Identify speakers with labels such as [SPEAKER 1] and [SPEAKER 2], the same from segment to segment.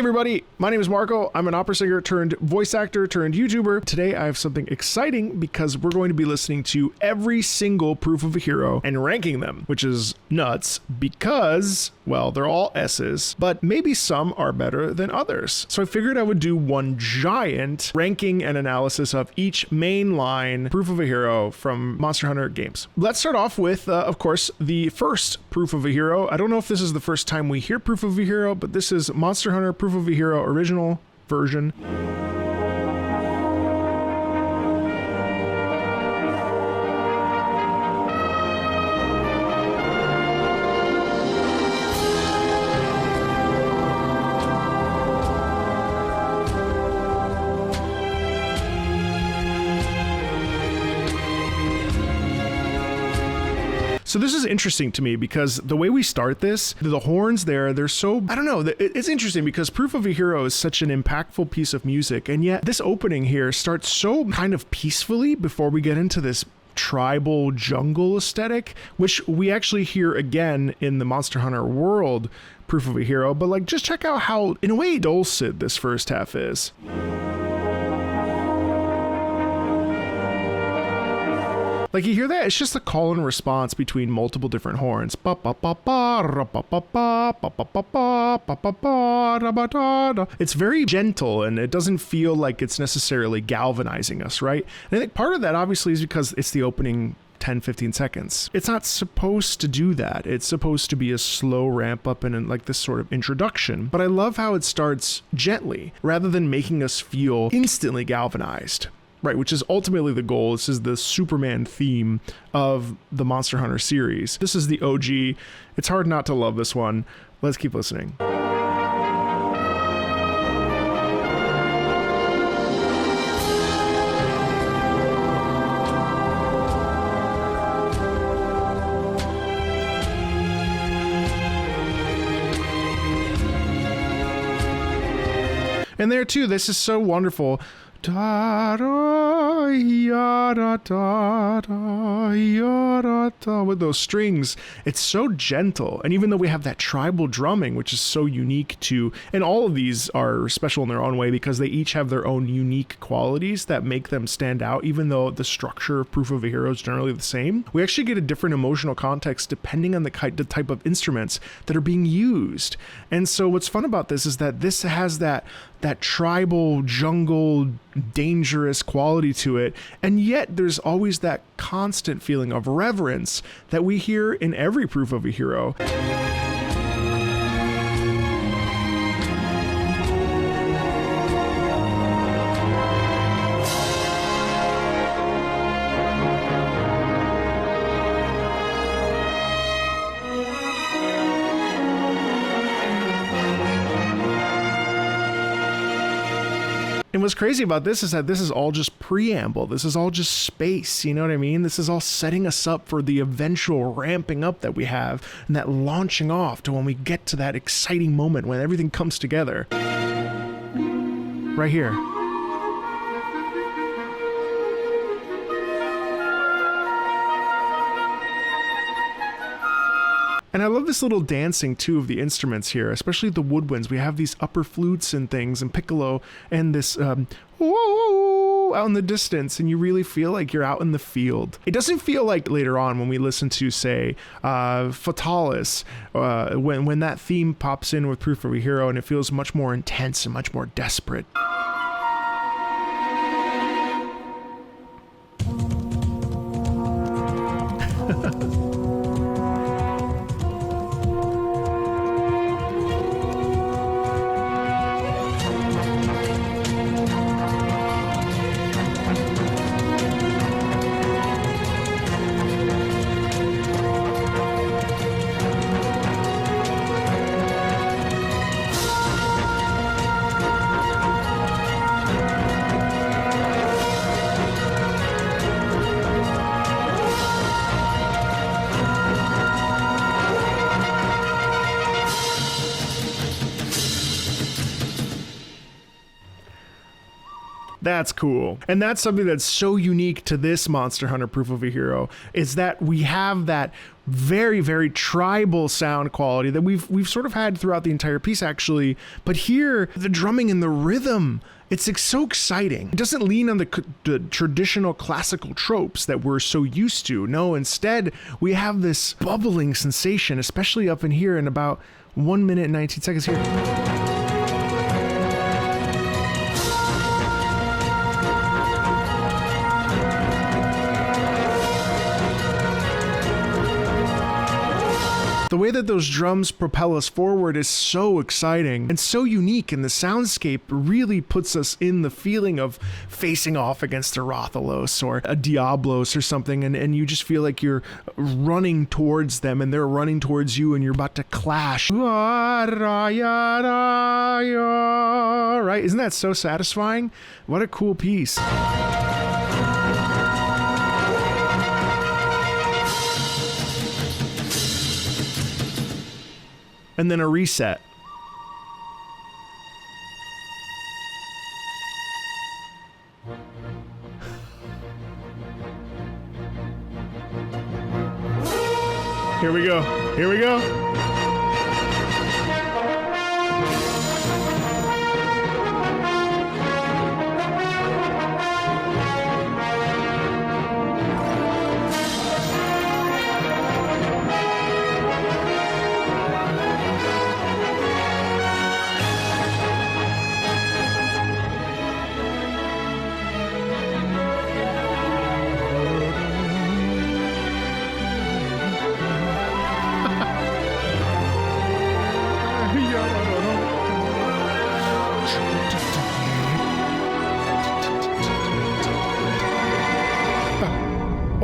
[SPEAKER 1] everybody, my name is Marco. I'm an opera singer turned voice actor turned YouTuber. Today I have something exciting because we're going to be listening to every single proof of a hero and ranking them, which is nuts because, well, they're all S's, but maybe some are better than others. So I figured I would do one giant ranking and analysis of each mainline proof of a hero from Monster Hunter games. Let's start off with, of course, the first proof of a hero. I don't know if this is the first time we hear proof of a hero, but this is Monster Hunter Proof of a Hero original version. So this is interesting to me because the way we start this, the horns there, they're so, I don't know, it's interesting because Proof of a Hero is such an impactful piece of music, and yet this opening here starts so kind of peacefully before we get into this tribal jungle aesthetic, which we actually hear again in the Monster Hunter World Proof of a Hero, but like just check out how, in a way, dulcet this first half is. Like, you hear that? It's just a call and response between multiple different horns. It's very gentle, and it doesn't feel like it's necessarily galvanizing us, right? And I think part of that obviously is because it's the opening 10-15 seconds. It's not supposed to do that. It's supposed to be a slow ramp up and like this sort of introduction. But I love how it starts gently rather than making us feel instantly galvanized. Right, which is ultimately the goal. This is the Superman theme of the Monster Hunter series. This is the OG. It's hard not to love this one. Let's keep listening. And there too, this is so wonderful. Da da ya da da da ya da da with those strings. It's so gentle, and even though we have that tribal drumming, which is so unique to, and all of these are special in their own way because they each have their own unique qualities that make them stand out, even though the structure of Proof of a Hero is generally the same. We actually get a different emotional context depending on the type of instruments that are being used. And so what's fun about this is that this has that tribal jungle dangerous quality to it, and yet there's always that constant feeling of reverence that we hear in every Proof of a Hero. And what's crazy about this is that this is all just preamble. This is all just space, you know what I mean? This is all setting us up for the eventual ramping up that we have and that launching off to when we get to that exciting moment when everything comes together. Right here. And I love this little dancing too of the instruments here, especially the woodwinds. We have these upper flutes and things and piccolo and this whoa out in the distance, and you really feel like you're out in the field. It doesn't feel like later on when we listen to, say, Fatalis, when that theme pops in with Proof of a Hero, and it feels much more intense and much more desperate. That's cool. And that's something that's so unique to this Monster Hunter Proof of a Hero, is that we have that very, very tribal sound quality that we've sort of had throughout the entire piece, actually. But here, the drumming and the rhythm, it's so exciting. It doesn't lean on the traditional classical tropes that we're so used to. No, instead, we have this bubbling sensation, especially up in here in about 1 minute and 19 seconds here. The way that those drums propel us forward is so exciting and so unique, and the soundscape really puts us in the feeling of facing off against a Rathalos or a Diablos or something, and you just feel like you're running towards them and they're running towards you and you're about to clash. Right? Isn't that so satisfying? What a cool piece. And then a reset. Here we go. Here we go.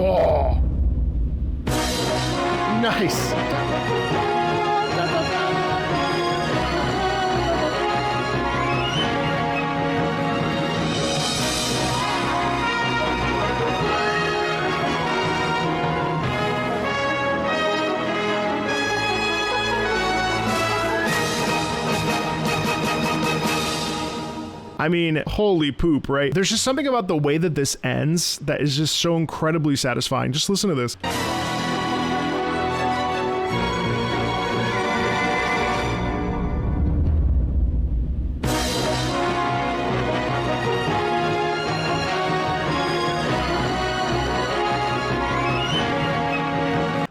[SPEAKER 1] Oh, nice. I mean, holy poop, right? There's just something about the way that this ends that is just so incredibly satisfying. Just listen to this.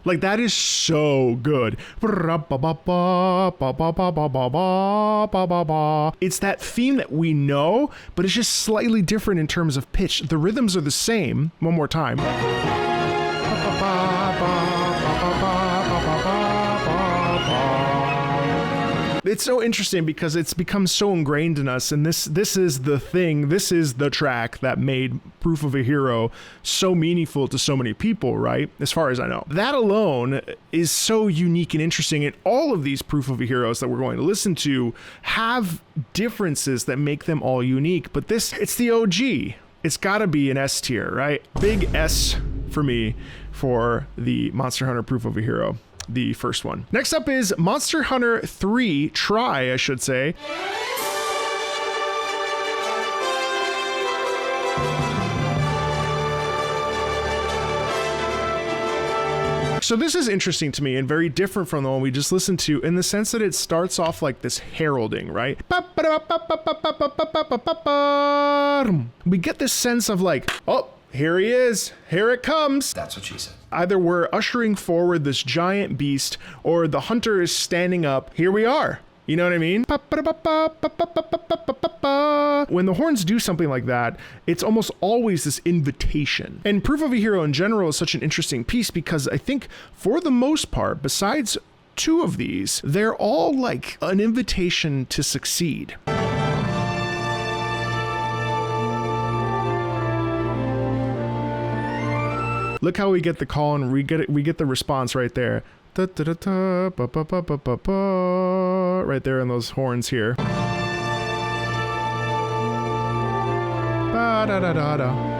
[SPEAKER 1] Like, that is so good. It's that theme that we know, but it's just slightly different in terms of pitch. The rhythms are the same. One more time. It's so interesting because it's become so ingrained in us, and this is the thing, this is the track that made Proof of a Hero so meaningful to so many people, right? As far as I know. That alone is so unique and interesting, and all of these Proof of a Heroes that we're going to listen to have differences that make them all unique, but this, it's the OG. It's gotta be an S tier, right? Big S for me for the Monster Hunter Proof of a Hero. The first one. Next up is Monster Hunter 3 Try, I should say. So this is interesting to me and very different from the one we just listened to in the sense that it starts off like this heralding, right? We get this sense of like, oh, here he is, here it comes.
[SPEAKER 2] That's what she said.
[SPEAKER 1] Either we're ushering forward this giant beast or the hunter is standing up. Here we are. You know what I mean? When the horns do something like that, it's almost always this invitation. And Proof of a Hero in general is such an interesting piece because I think for the most part, besides two of these, they're all like an invitation to succeed. Look how we get the call and we get the response right there. Right there in those horns here. Ba-da-da-da-da.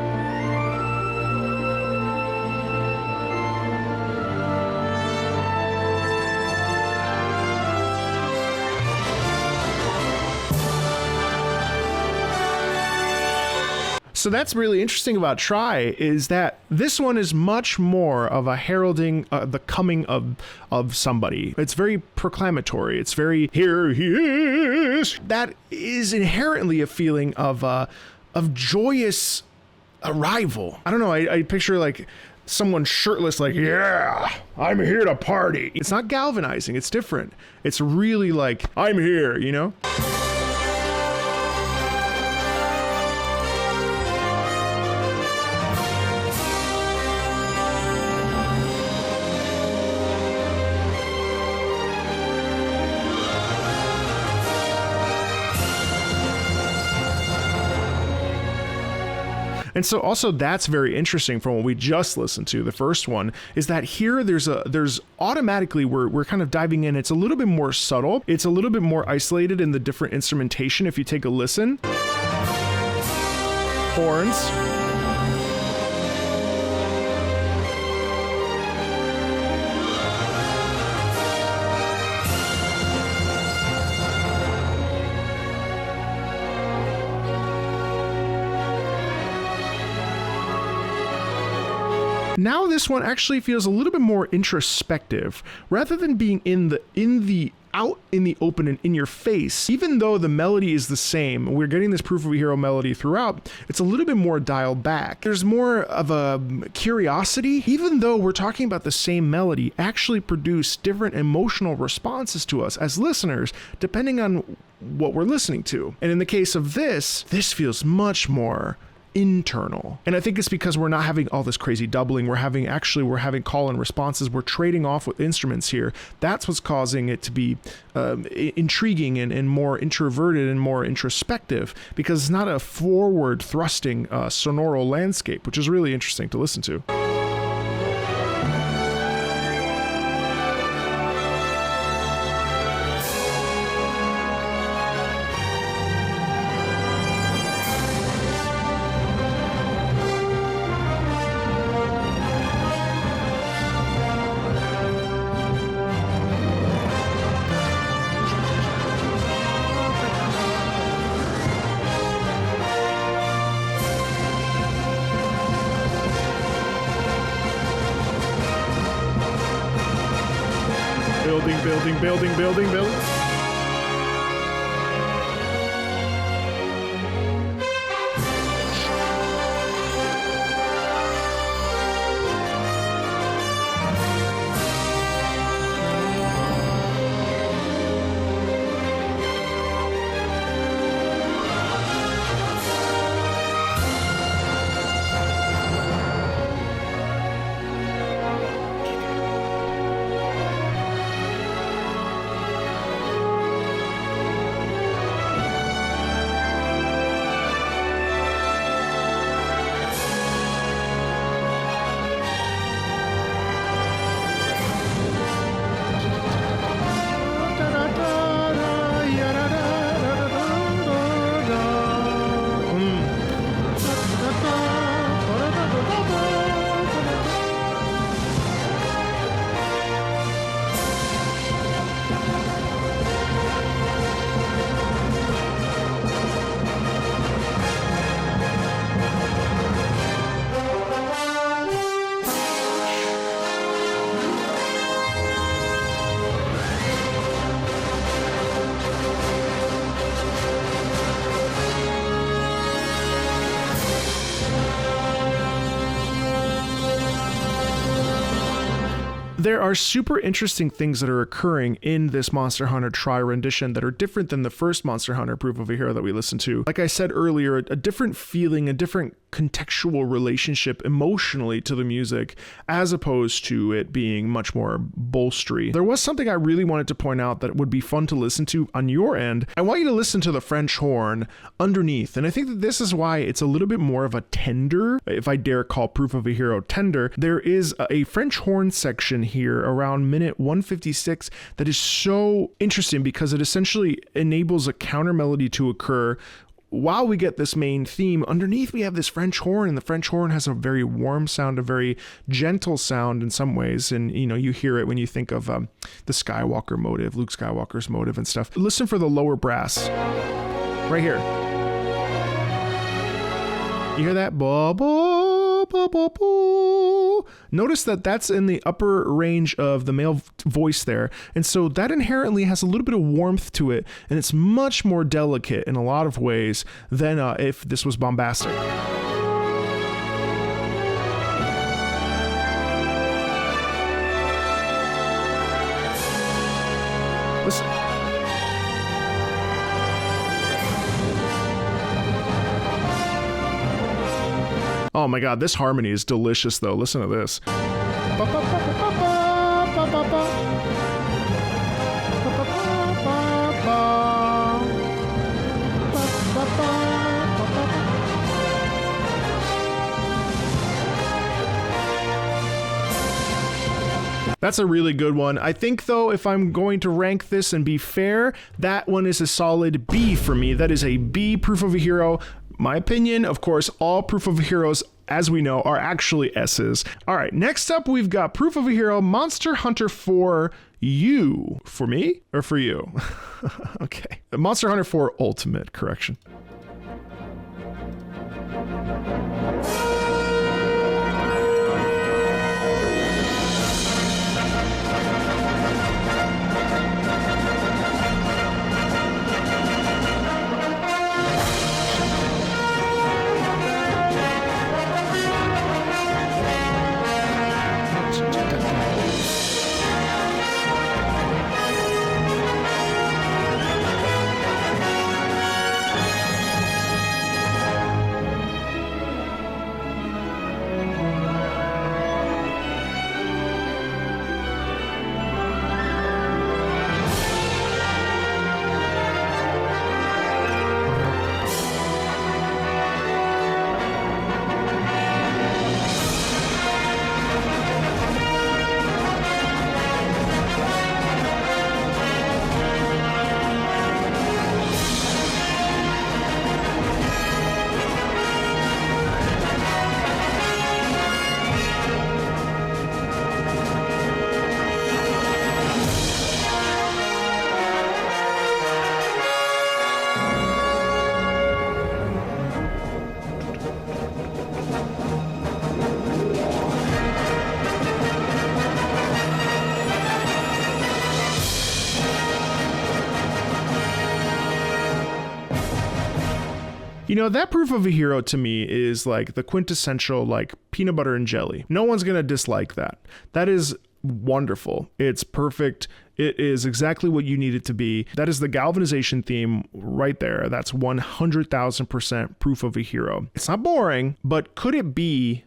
[SPEAKER 1] So that's really interesting about Try, is that this one is much more of a heralding the coming of somebody. It's very proclamatory. It's very, here he is. That is inherently a feeling of joyous arrival. I don't know. I picture like someone shirtless, like, yeah, I'm here to party. It's not galvanizing. It's different. It's really like, I'm here, you know? And so also that's very interesting from what we just listened to. The first one is that here there's automatically we're kind of diving in. It's a little bit more subtle. It's a little bit more isolated in the different instrumentation. If you take a listen, horns. Now this one actually feels a little bit more introspective, rather than being out in the open and in your face. Even though the melody is the same, we're getting this Proof of a Hero melody throughout, it's a little bit more dialed back. There's more of a curiosity. Even though we're talking about the same melody, actually produce different emotional responses to us as listeners, depending on what we're listening to. And in the case of this feels much more internal. And I think it's because we're not having all this crazy doubling. We're having call and responses. We're trading off with instruments here. That's what's causing it to be intriguing and more introverted and more introspective, because it's not a forward thrusting sonoral landscape, which is really interesting to listen to. Building. There are super interesting things that are occurring in this Monster Hunter Tri rendition that are different than the first Monster Hunter Proof of a Hero that we listened to. Like I said earlier, a different feeling, a different contextual relationship emotionally to the music, as opposed to it being much more bolstery. There was something I really wanted to point out that would be fun to listen to on your end. I want you to listen to the French horn underneath, and I think that this is why it's a little bit more of a tender, if I dare call Proof of a Hero tender. There is a French horn section here around minute 156 that is so interesting because it essentially enables a counter melody to occur while we get this main theme. Underneath we have this French horn, and the French horn has a very warm sound, a very gentle sound in some ways, and you hear it when you think of the Skywalker motive, Luke Skywalker's motive and stuff. Listen for the lower brass right here. You hear that? Bo, bo, bo, bo, bo. Notice that that's in the upper range of the male voice there. And so that inherently has a little bit of warmth to it. And it's much more delicate in a lot of ways than if this was bombastic. Listen. Oh my God, this harmony is delicious though. Listen to this. That's a really good one. I think though, if I'm going to rank this and be fair, that one is a solid B for me. That is a B, Proof of a Hero. My opinion, of course, all Proof of a Heroes, as we know, are actually S's. All right, next up, we've got Proof of a Hero, Monster Hunter for you. For me or for you? Okay. Monster Hunter 4 Ultimate, correction. You know, that Proof of a Hero to me is like the quintessential like peanut butter and jelly. No one's going to dislike that. That is wonderful. It's perfect. It is exactly what you need it to be. That is the galvanization theme right there. That's 100,000% Proof of a Hero. It's not boring, but could it be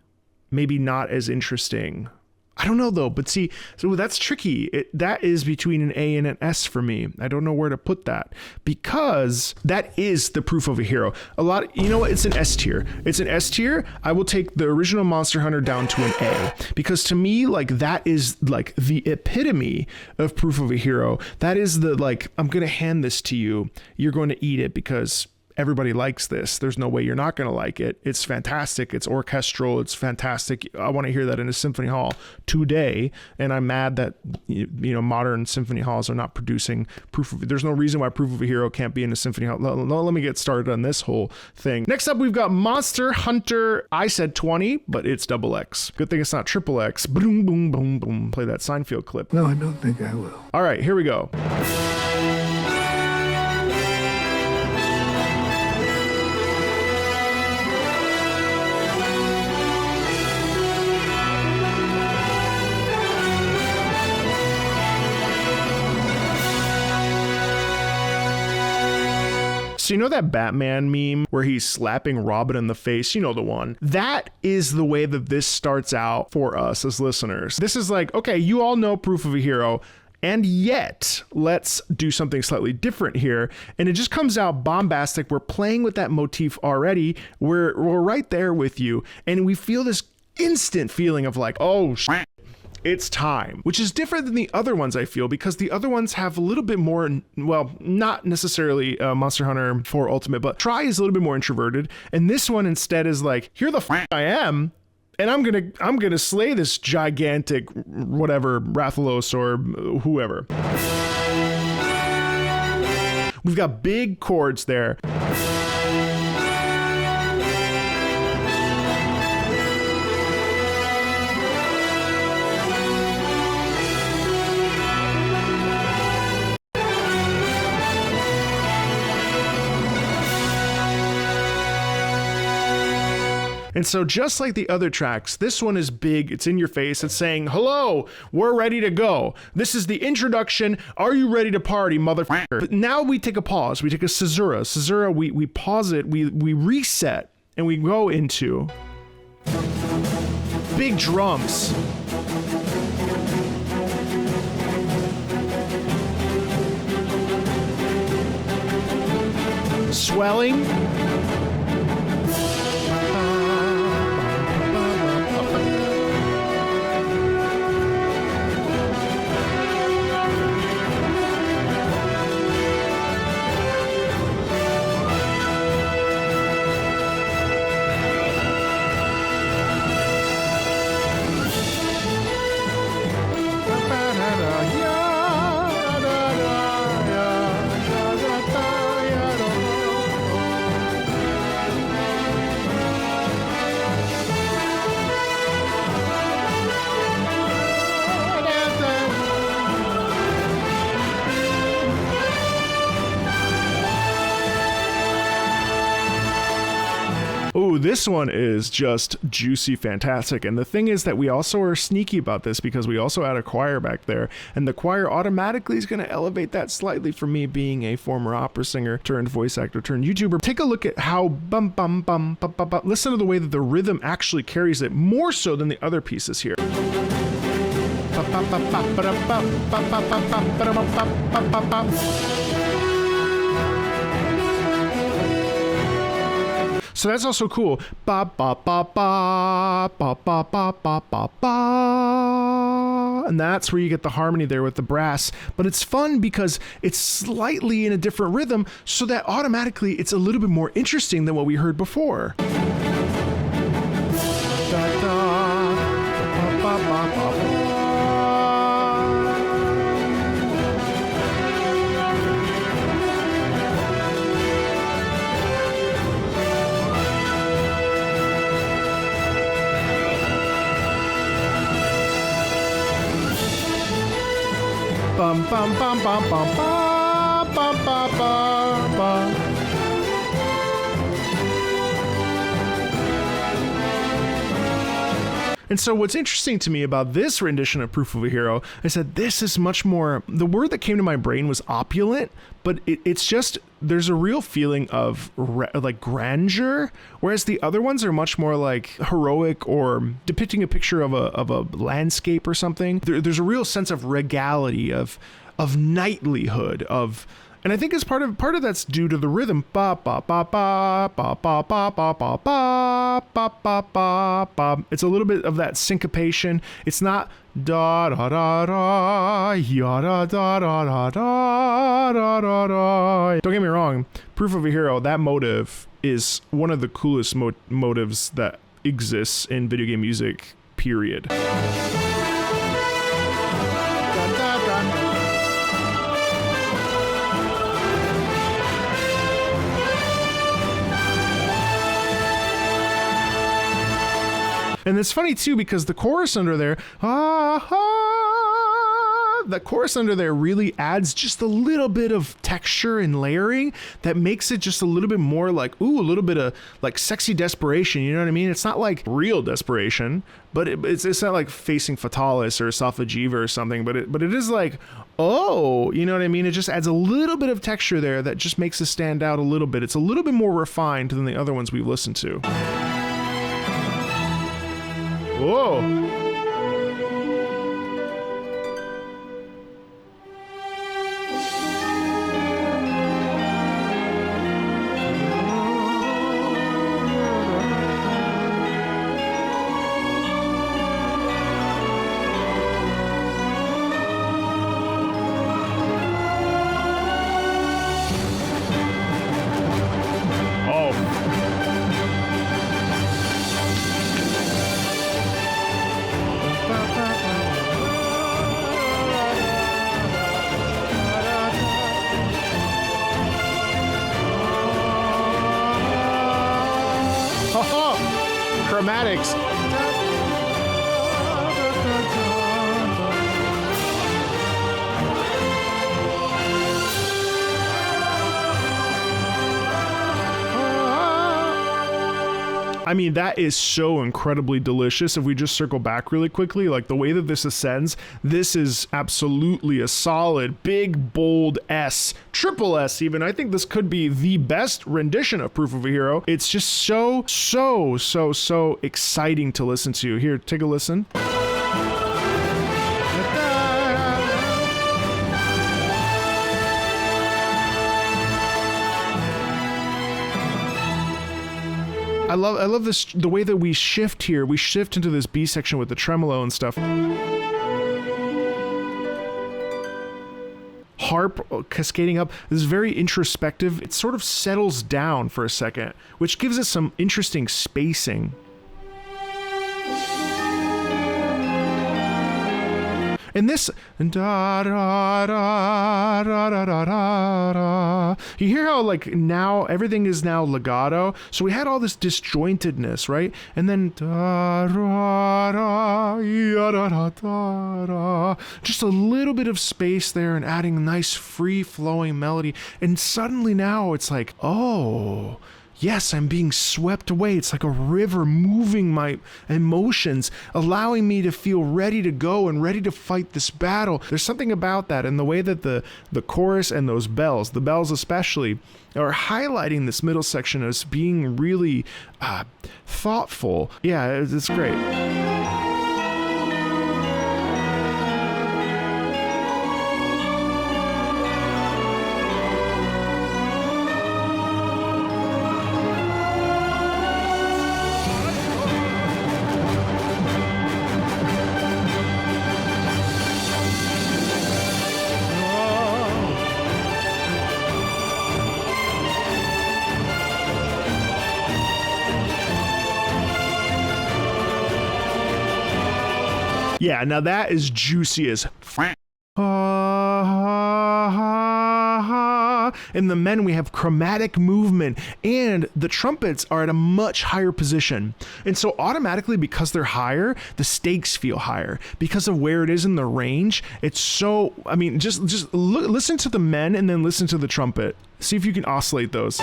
[SPEAKER 1] maybe not as interesting? I don't know though, but see, so that's tricky. That is between an A and an S for me. I don't know where to put that because that is the Proof of a Hero. You know what? It's an S tier. It's an S tier. I will take the original Monster Hunter down to an A because to me, like that is like the epitome of Proof of a Hero. That is the like, I'm going to hand this to you. You're going to eat it because everybody likes this. There's no way you're not going to like it. It's fantastic. It's orchestral. It's fantastic. I want to hear that in a symphony hall today. And I'm mad that, you know, modern symphony halls are not producing there's no reason why Proof of a Hero can't be in a symphony hall. Let me get started on this whole thing. Next up, we've got Monster Hunter. I said 20, but it's XX. Good thing it's not XXX. Boom, boom, boom, boom. Play that Seinfeld clip.
[SPEAKER 2] No, I don't think I will.
[SPEAKER 1] All right, here we go. So you know that Batman meme where he's slapping Robin in the face? You know the one. That is the way that this starts out for us as listeners. This is like, okay, you all know Proof of a Hero, and yet let's do something slightly different here. And it just comes out bombastic. We're playing with that motif already. We're right there with you. And we feel this instant feeling of like, oh, shit. It's time, which is different than the other ones, I feel, because the other ones have a little bit more, well, not necessarily Monster Hunter 4 Ultimate, but Tri is a little bit more introverted. And this one instead is like, here the f I am, and I'm gonna slay this gigantic whatever, Rathalos or whoever. We've got big chords there. And so just like the other tracks, this one is big, it's in your face, it's saying, hello, we're ready to go. This is the introduction. Are you ready to party, motherfucker? But now we take a pause, we take a caesura. Caesura, we pause it, we reset, and we go into big drums. Swelling. Ooh, this one is just juicy fantastic. And the thing is that we also are sneaky about this because we also add a choir back there, and the choir automatically is going to elevate that slightly for me being a former opera singer turned voice actor turned YouTuber. Take a look at how bum bum bum bum bum bum. Listen to the way that the rhythm actually carries it more so than the other pieces here. So that's also cool. Ba ba ba ba ba ba ba ba ba ba. And that's where you get the harmony there with the brass. But it's fun because it's slightly in a different rhythm, so that automatically it's a little bit more interesting than what we heard before. Da, da, ba, ba, ba, ba, ba. Bum bum bum bum bum bum bum bum bum. And so what's interesting to me about this rendition of Proof of a Hero is that this is much more, the word that came to my brain was opulent, but it's just, there's a real feeling of like grandeur, whereas the other ones are much more like heroic or depicting a picture of a landscape or something. There's a real sense of regality, of knightlyhood, and I think it's part of that's due to the rhythm. Ba ba ba ba ba ba ba ba ba ba ba ba ba ba. It's a little bit of that syncopation. It's not da da da da ya da da da da da da da. Don't get me wrong. Proof of a Hero, that motive is one of the coolest motives that exists in video game music. Period. And it's funny too because the chorus under there, the chorus under there really adds just a little bit of texture and layering that makes it just a little bit more like, ooh, a little bit of like sexy desperation. You know what I mean? It's not like real desperation, but it's not like facing Fatalis or Esophagiva or something, but it is like, oh, you know what I mean? It just adds a little bit of texture there that just makes it stand out a little bit. It's a little bit more refined than the other ones we've listened to. Whoa. Chromatics. I mean, that is so incredibly delicious. If we just circle back really quickly, like the way that this ascends, this is absolutely a solid, big, bold S, triple S even. I think this could be the best rendition of Proof of a Hero. It's just so exciting to listen to. Here, take a listen. I love this, the way that we shift here. We shift into this B section with the tremolo and stuff. Harp cascading up. This is very introspective. It sort of settles down for a second, which gives it some interesting spacing. And this, da, da, da, da, da, da, da. You hear how like now everything is now legato. So we had all this disjointedness, right? And then da, da, da, ya, da, da, da, da. Just a little bit of space there and adding a nice free flowing melody. And suddenly now it's like, oh, yes, I'm being swept away. It's like a river moving my emotions, allowing me to feel ready to go and ready to fight this battle. There's something about that, and the way that the chorus and those bells, the bells especially, are highlighting this middle section as being really thoughtful. Yeah, it's great. Yeah, now that is juicy as in the men, we have chromatic movement, and the trumpets are at a much higher position. And so automatically, because they're higher, the stakes feel higher. Because of where it is in the range, it's so, I mean, just listen to the men and then listen to the trumpet. See if you can oscillate those.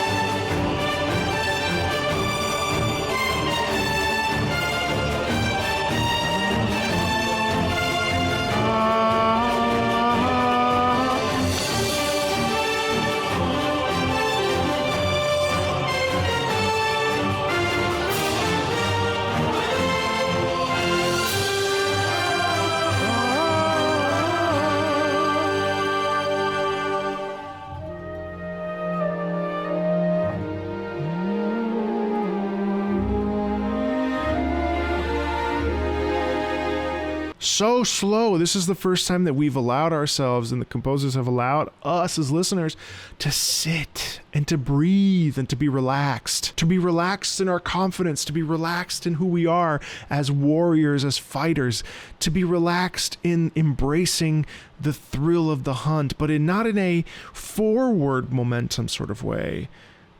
[SPEAKER 1] So slow. This is the first time that we've allowed ourselves, and the composers have allowed us as listeners, to sit and to breathe and to be relaxed in our confidence, to be relaxed in who we are as warriors, as fighters, to be relaxed in embracing the thrill of the hunt, but not in a forward momentum sort of way,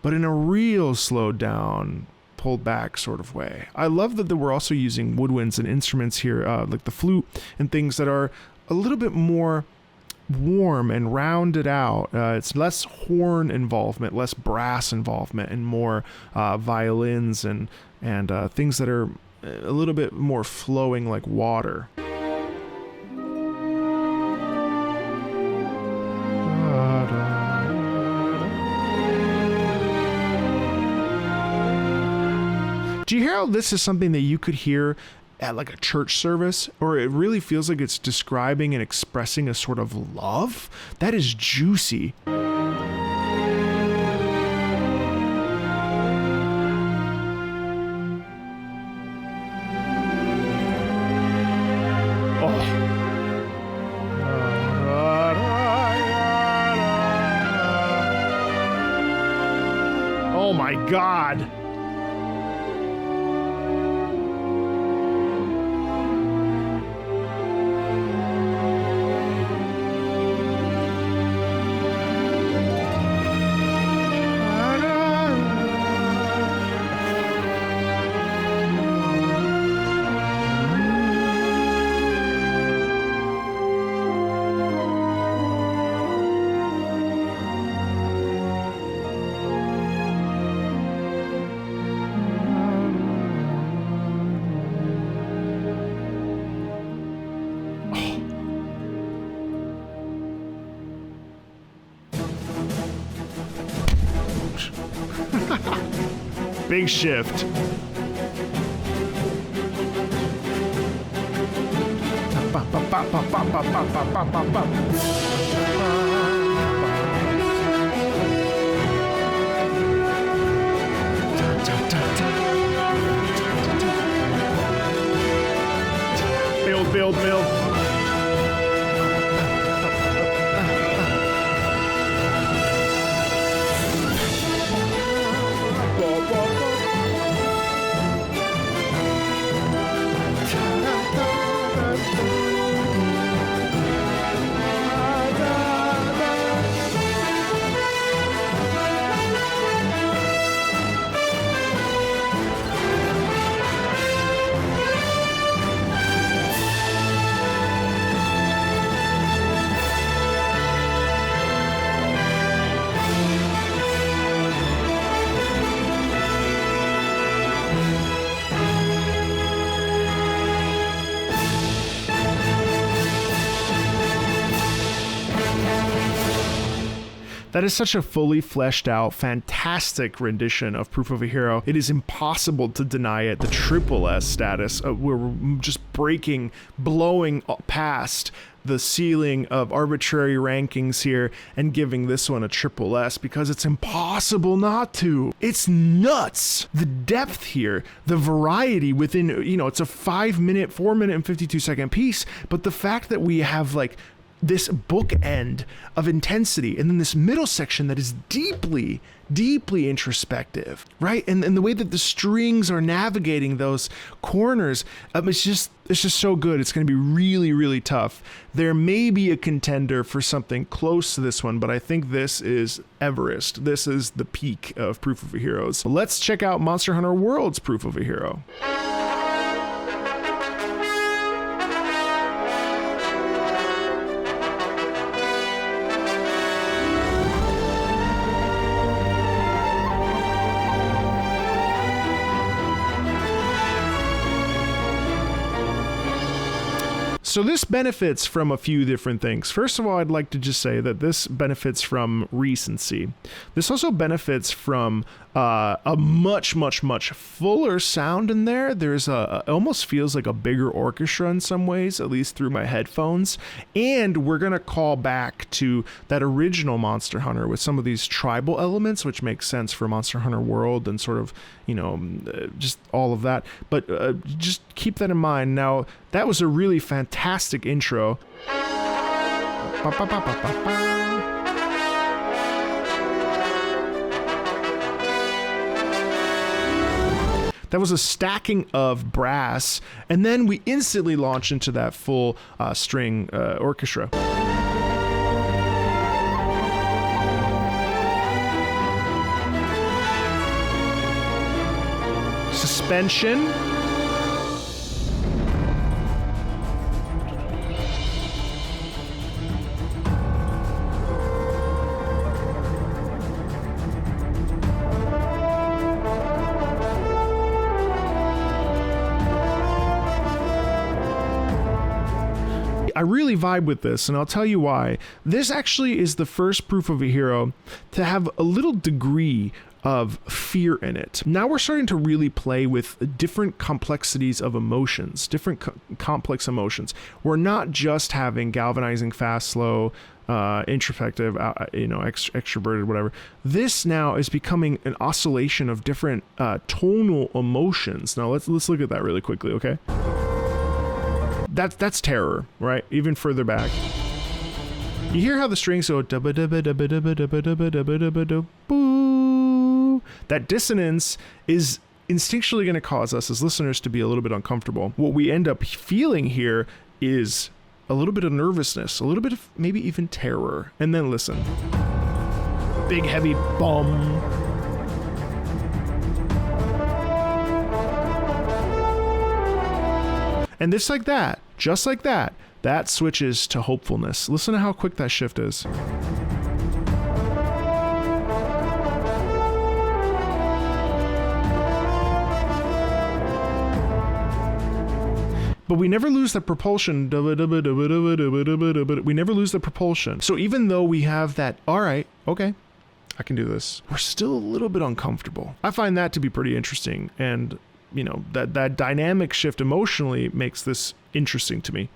[SPEAKER 1] but in a real slowed down, pulled back sort of way. I love that we're also using woodwinds and instruments here, like the flute and things that are a little bit more warm and rounded out. It's less horn involvement, less brass involvement, and more violins and things that are a little bit more flowing like water. Do you hear how this is something that you could hear at like a church service, or it really feels like it's describing and expressing a sort of love? That is juicy. Oh my God. Big shift. Build. That is such a fully fleshed out, fantastic rendition of Proof of a Hero. It is impossible to deny it. The triple S status, we're just blowing past the ceiling of arbitrary rankings here and giving this one a triple S because it's impossible not to. It's nuts. The depth here, the variety within, it's a 4 minute and 52 second piece, but the fact that we have like this bookend of intensity and then this middle section that is deeply introspective, right? And the way that the strings are navigating those corners, it's just so good. It's going to be really tough. There may be a contender for something close to this one, but I think this is Everest. This is the peak of Proof of a Heroes. Let's check out Monster Hunter World's Proof of a Hero. So this benefits from a few different things. First of all, I'd like to just say that this benefits from recency. This also benefits from a much fuller sound in there. There's it almost feels like a bigger orchestra in some ways, at least through my headphones. And we're going to call back to that original Monster Hunter with some of these tribal elements, which makes sense for Monster Hunter World and sort of, just all of that. But just keep that in mind. Now, that was a really fantastic intro. That was a stacking of brass, and then we instantly launch into that full string orchestra. Suspension. I really vibe with this, and I'll tell you why. This actually is the first Proof of a Hero to have a little degree of fear in it. Now we're starting to really play with different complexities of emotions, different complex emotions. We're not just having galvanizing, fast, slow, introspective, extroverted, whatever. This now is becoming an oscillation of different tonal emotions. Now let's look at that really quickly, okay? That's terror, right? Even further back. You hear how the strings go boo. That dissonance is instinctually going to cause us as listeners to be a little bit uncomfortable. What we end up feeling here is a little bit of nervousness, a little bit of maybe even terror. And then listen. Big heavy bum. And just like that, that switches to hopefulness. Listen to how quick that shift is. But we never lose the propulsion. We never lose the propulsion. So even though we have that, all right, okay, I can do this. We're still a little bit uncomfortable. I find that to be pretty interesting. And, you know, that dynamic shift emotionally makes this interesting to me.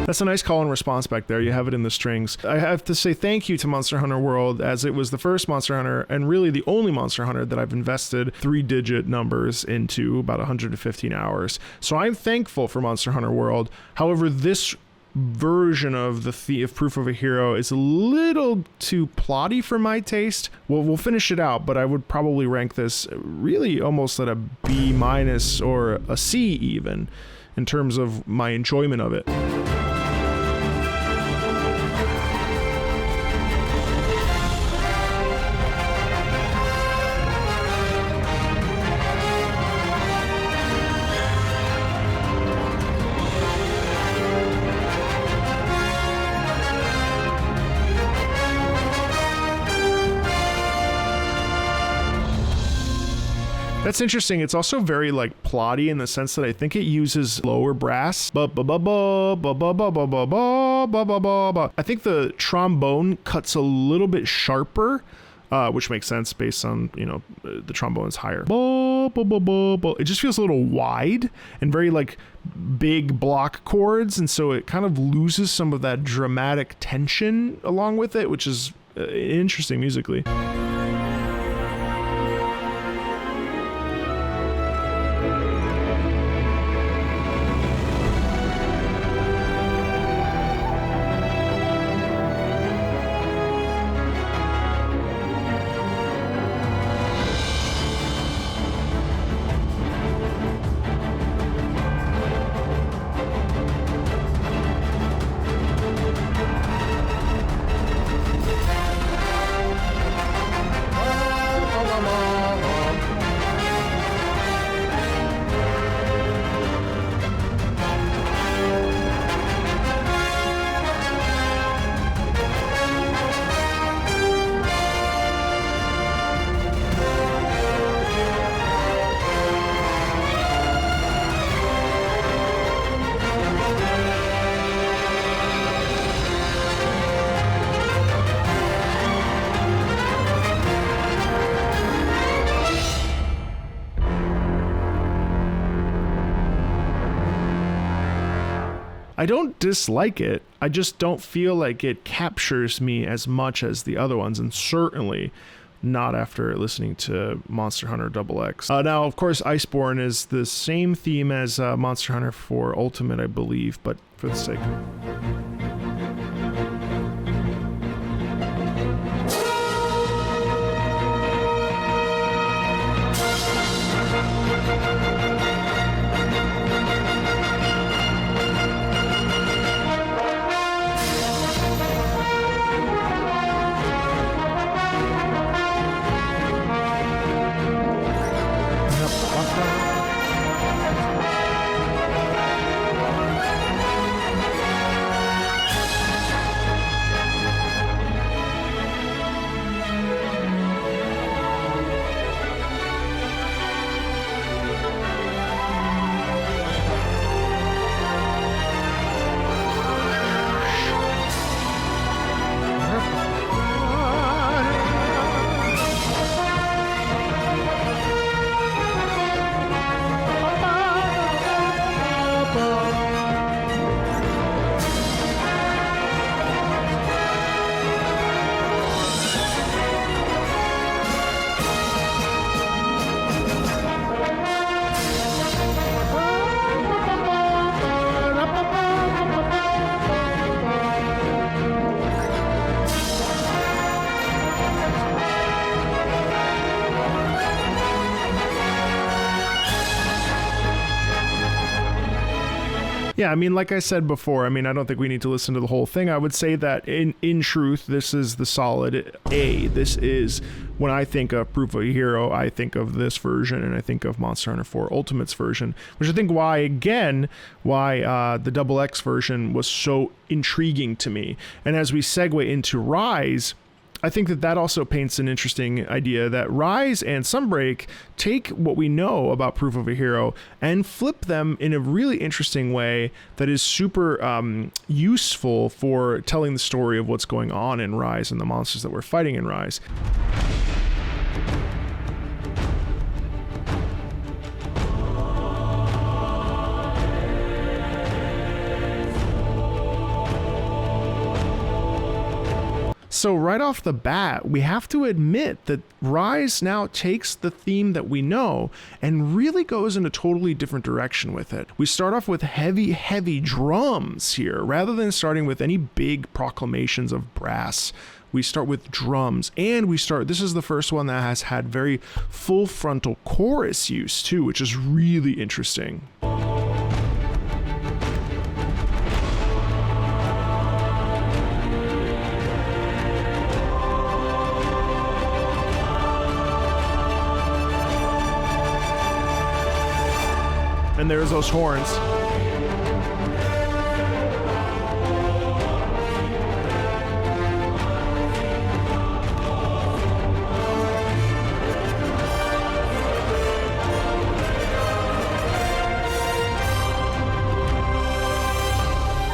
[SPEAKER 1] That's a nice call and response back there. You have it in the strings. I have to say thank you to Monster Hunter World, as it was the first Monster Hunter and really the only Monster Hunter that I've invested 3-digit numbers into, about 115 hours. So I'm thankful for Monster Hunter World. However, this version of the of Proof of a Hero is a little too plotty for my taste. Well, we'll finish it out, but I would probably rank this really almost at a B- or a C even, in terms of my enjoyment of it. That's interesting. It's also very like plotty in the sense that I think it uses lower brass. I think the trombone cuts a little bit sharper, which makes sense based on, you know, the trombone is higher. It just feels a little wide and very like big block chords, and so it kind of loses some of that dramatic tension along with it, which is interesting musically. I don't dislike it. I just don't feel like it captures me as much as the other ones, and certainly not after listening to Monster Hunter XX. Now, of course, Iceborne is the same theme as Monster Hunter for Ultimate, I believe, but for the sake. Yeah, I mean, like I said before, I mean, I don't think we need to listen to the whole thing. I would say that in truth, this is the solid A. This is, when I think of Proof of a Hero, I think of this version, and I think of Monster Hunter 4 Ultimate's version, which I think why the Double X version was so intriguing to me. And as we segue into Rise, I think that also paints an interesting idea that Rise and Sunbreak take what we know about Proof of a Hero and flip them in a really interesting way that is super useful for telling the story of what's going on in Rise and the monsters that we're fighting in Rise. So right off the bat, we have to admit that Rise now takes the theme that we know and really goes in a totally different direction with it. We start off with heavy drums here, rather than starting with any big proclamations of brass. We start with drums, and this is the first one that has had very full frontal chorus use too, which is really interesting. And there's those horns.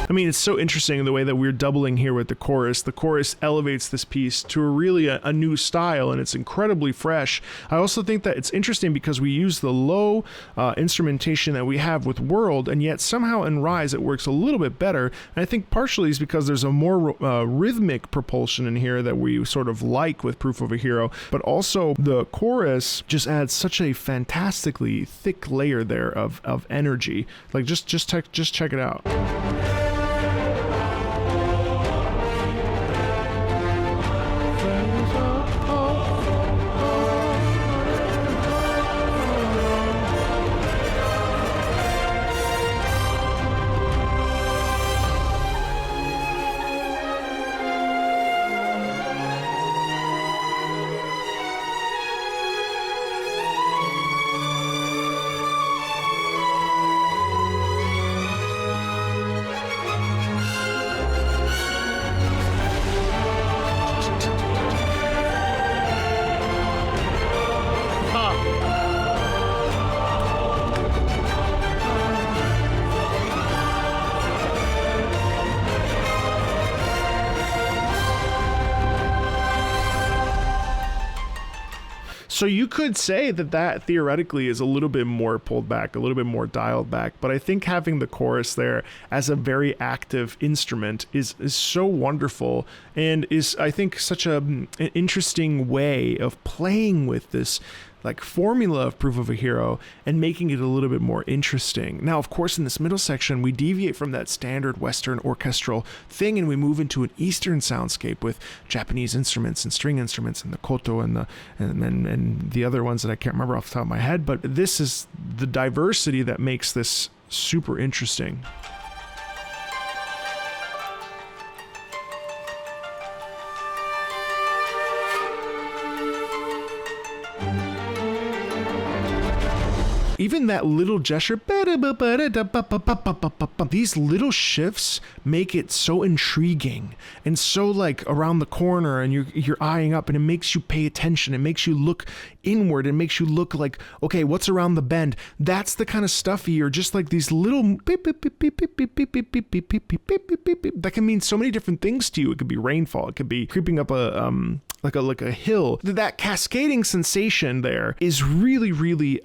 [SPEAKER 1] I mean, it's so interesting the way that we're doubling here with the chorus. The chorus elevates this piece to a new style, and it's incredibly fresh. I also think that it's interesting because we use the low instrumentation that we have with World, and yet somehow in Rise it works a little bit better. And I think partially is because there's a more rhythmic propulsion in here that we sort of like with Proof of a Hero, but also the chorus just adds such a fantastically thick layer there of energy. Like just check it out. So you could say that theoretically is a little bit more pulled back, a little bit more dialed back, but I think having the chorus there as a very active instrument is so wonderful, and is, I think, such an interesting way of playing with this like formula of Proof of a Hero and making it a little bit more interesting. Now, of course, in this middle section, we deviate from that standard Western orchestral thing and we move into an Eastern soundscape with Japanese instruments and string instruments and the koto and the other ones that I can't remember off the top of my head. But this is the diversity that makes this super interesting. Even that little gesture, these little shifts make it so intriguing and so like around the corner, and you're eyeing up, and it makes you pay attention. It makes you look inward. It makes you look like, okay, what's around the bend? That's the kind of stuff or just like these little that can mean so many different things to you. It could be rainfall. It could be creeping up like a hill. That cascading sensation there is really, really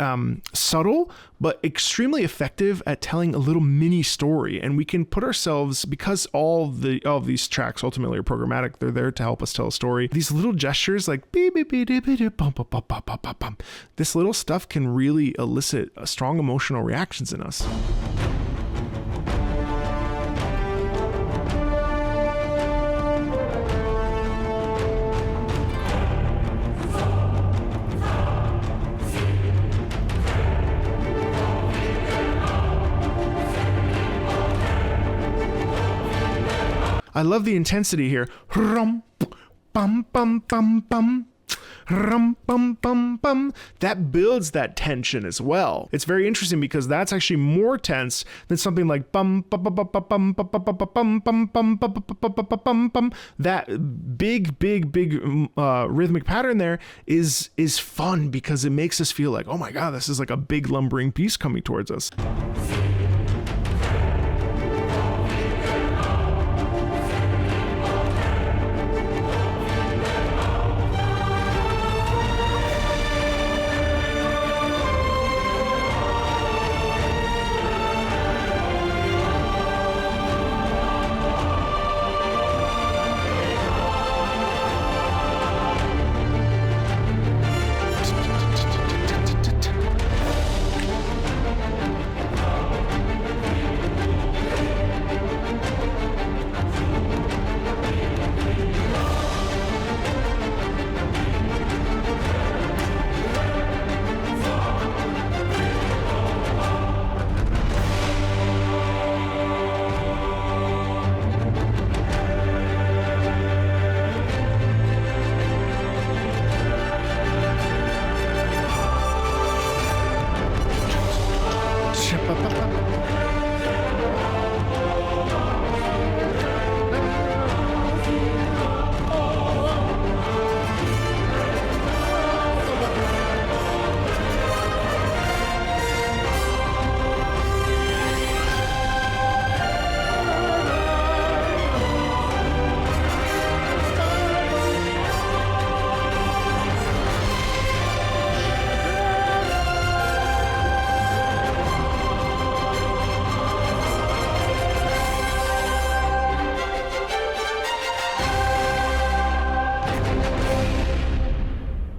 [SPEAKER 1] subtle, but extremely effective at telling a little mini story. And we can put ourselves, because all of these tracks ultimately are programmatic, they're there to help us tell a story. These little gestures like beep, beep, beep, beep, beep, bum, bum, bum, bum, bum, bum, bum. This little stuff can really elicit strong emotional reactions in us. I love the intensity here. Rum, bum, bum, bum, bum. Rum, bum, bum, bum. That builds that tension as well. It's very interesting because that's actually more tense than something like bum bum bum bum bum bum bum bum bum bum bum. That big rhythmic pattern there is fun because it makes us feel like, oh my god, this is like a big lumbering piece coming towards us.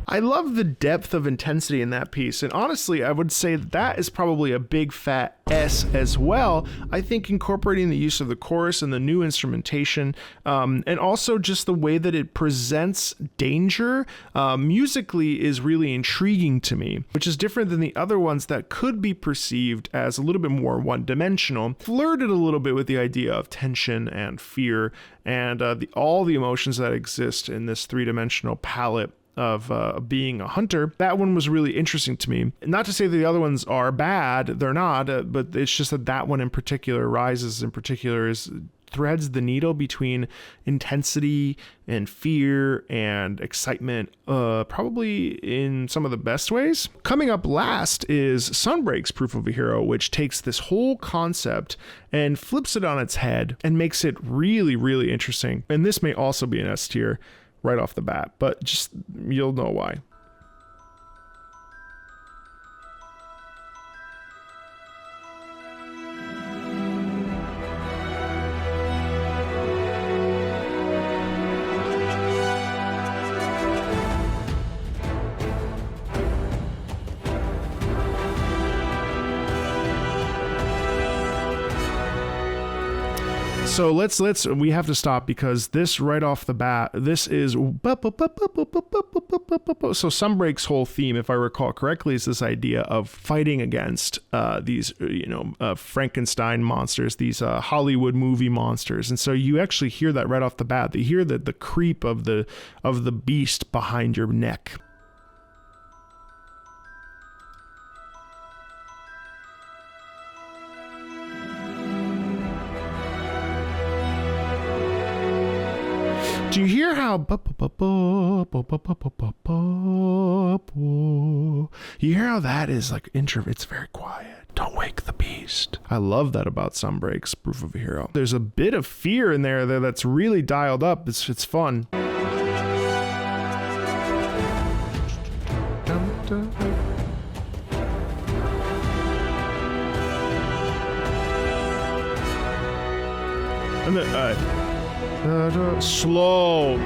[SPEAKER 1] I love the depth of intensity in that piece, and honestly, I would say that is probably a big fat S as well. I think incorporating the use of the chorus and the new instrumentation, and also just the way that it presents danger musically is really intriguing to me, which is different than the other ones that could be perceived as a little bit more one-dimensional. Flirted a little bit with the idea of tension and fear and all the emotions that exist in this three-dimensional palette of being a hunter. That one was really interesting to me. Not to say that the other ones are bad, they're not, but it's just that one in particular, Rises in particular, threads the needle between intensity and fear and excitement, probably in some of the best ways. Coming up last is Sunbreak's Proof of a Hero, which takes this whole concept and flips it on its head and makes it really, really interesting. And this may also be an S tier right off the bat, but just you'll know why. So we have to stop because this right off the bat, this is so Sunbreak's whole theme, if I recall correctly, is this idea of fighting against these Frankenstein monsters, these Hollywood movie monsters. And so you actually hear that right off the bat. You hear the creep of the beast behind your neck. Do you hear how that is like it's very quiet. Don't wake the beast. I love that about Sunbreak's Proof of a Hero. There's a bit of fear in there that's really dialed up. It's fun. And then slow.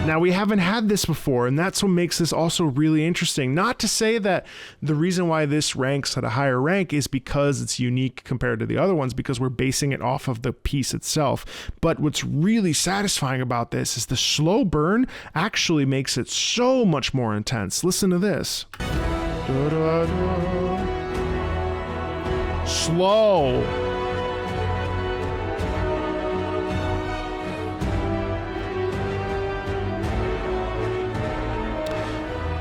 [SPEAKER 1] Now, we haven't had this before, and that's what makes this also really interesting. Not to say that the reason why this ranks at a higher rank is because it's unique compared to the other ones, because we're basing it off of the piece itself. But what's really satisfying about this is the slow burn actually makes it so much more intense. Listen to this. slow.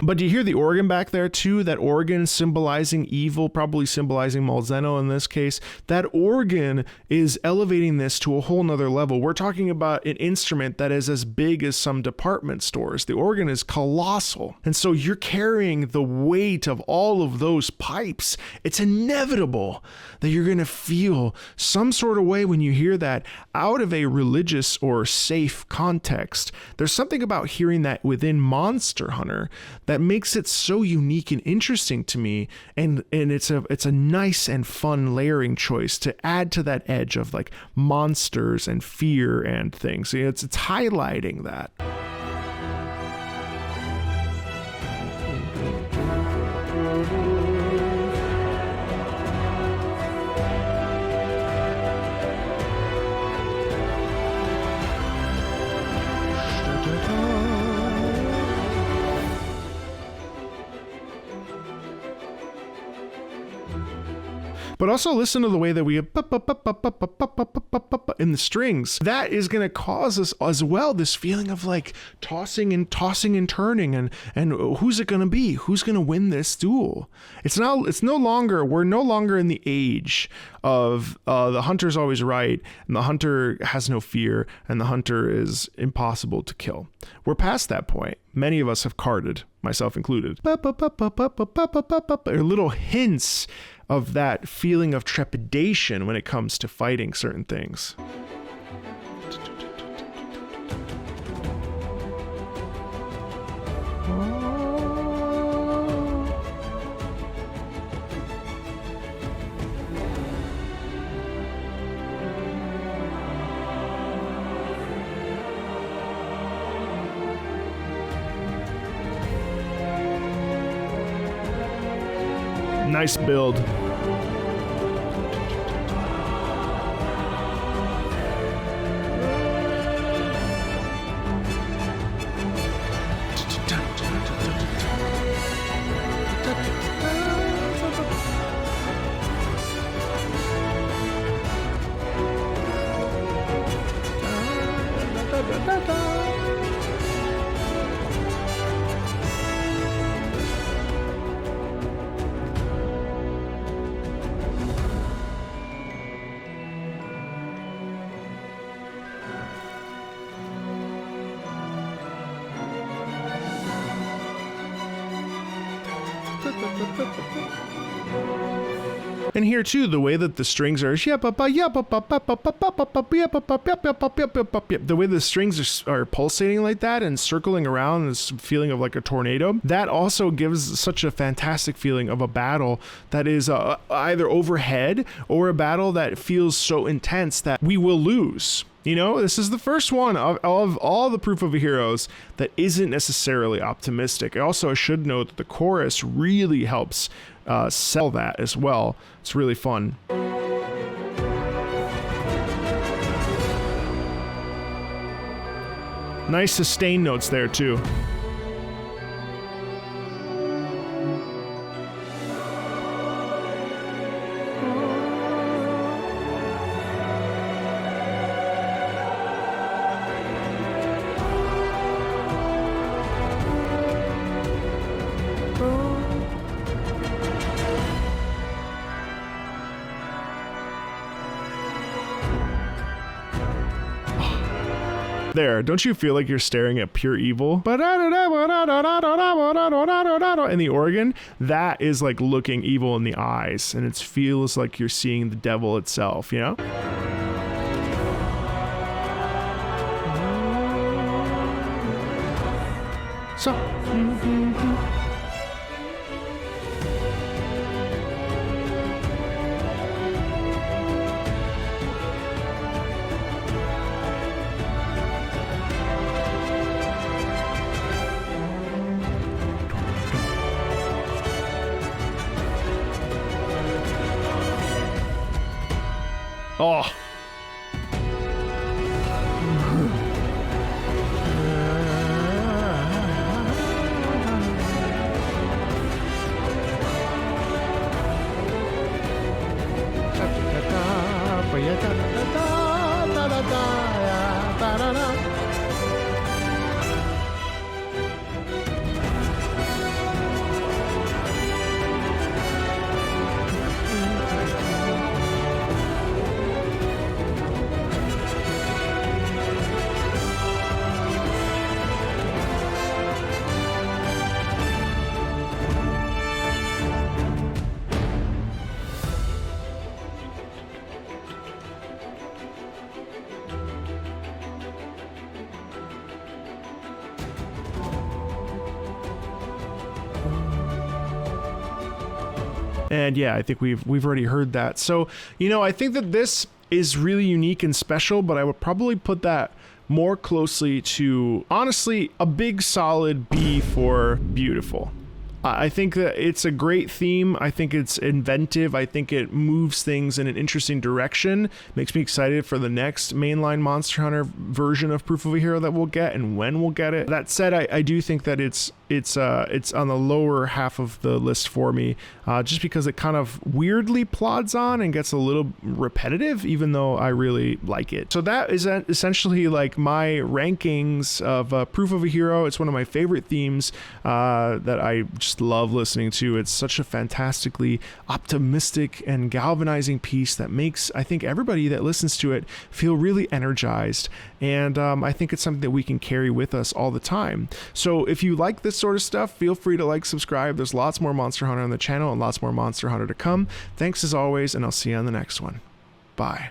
[SPEAKER 1] But do you hear the organ back there too? That organ symbolizing evil, probably symbolizing Malzeno in this case. That organ is elevating this to a whole nother level. We're talking about an instrument that is as big as some department stores. The organ is colossal. And so you're carrying the weight of all of those pipes. It's inevitable that you're going to feel some sort of way when you hear that out of a religious or safe context. There's something about hearing that within Monster Hunter that makes it so unique and interesting to me, and it's a nice and fun layering choice to add to that edge of like monsters and fear and things. So it's highlighting that. But also listen to the way that we have in the strings. That is going to cause us as well this feeling of like tossing and turning, and who's it going to be? Who's going to win this duel? We're no longer in the age of the hunter's always right, and the hunter has no fear, and the hunter is impossible to kill. We're past that point. Many of us have carded, myself included. Little hints of that feeling of trepidation when it comes to fighting certain things. Nice build. And here too, the way that the strings are, the way the strings are pulsating like that and circling around, this feeling of like a tornado, that also gives such a fantastic feeling of a battle that is either overhead or a battle that feels so intense that we will lose. You know, this is the first one of all the Proof of Heroes that isn't necessarily optimistic. Also, I should note that the chorus really helps sell that as well. It's really fun. Nice sustain notes there too. There, don't you feel like you're staring at pure evil? And the organ, that is like looking evil in the eyes, and it feels like you're seeing the devil itself, you know? So, oh. And yeah, I think we've already heard that. So, you know, I think that this is really unique and special, but I would probably put that more closely to, honestly, a big solid B for beautiful. I think that it's a great theme. I think it's inventive. I think it moves things in an interesting direction. Makes me excited for the next mainline Monster Hunter version of Proof of a Hero that we'll get and when we'll get it. That said, I do think that it's on the lower half of the list for me, just because it kind of weirdly plods on and gets a little repetitive, even though I really like it. So that is essentially like my rankings of Proof of a Hero. It's one of my favorite themes that I just love listening to. It's such a fantastically optimistic and galvanizing piece that makes, I think, everybody that listens to it feel really energized. And I think it's something that we can carry with us all the time. So if you like this sort of stuff, feel free to like, subscribe. There's lots more Monster Hunter on the channel and lots more Monster Hunter to come. Thanks as always, and I'll see you on the next one. Bye.